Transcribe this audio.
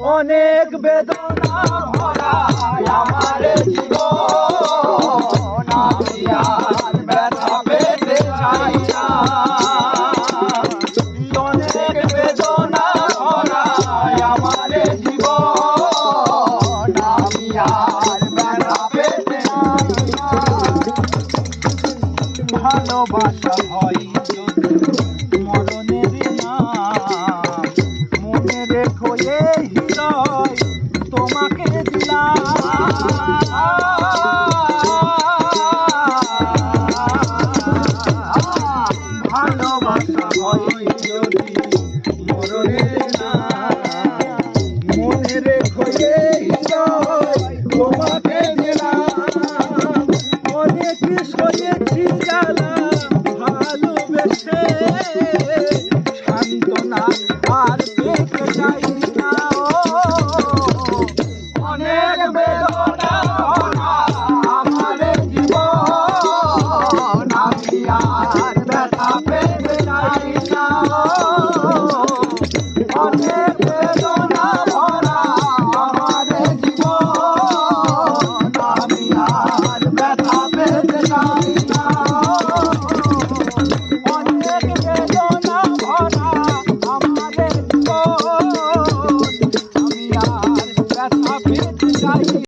অনেক বেদনা ভরা আমার জীবন, আমি আর ব্যথা পেতে চাই না। অনেক বেদনা ভরা আমার জীবন, আমি আর ব্যথা পেতে চাই না। ভালোবাসা হয় মরণের নাম, মনে রেখো এই হৃদয় তোমাকে দিলাম। ভালোবাসা হয় যদি মরণের নাম, মনে রেখো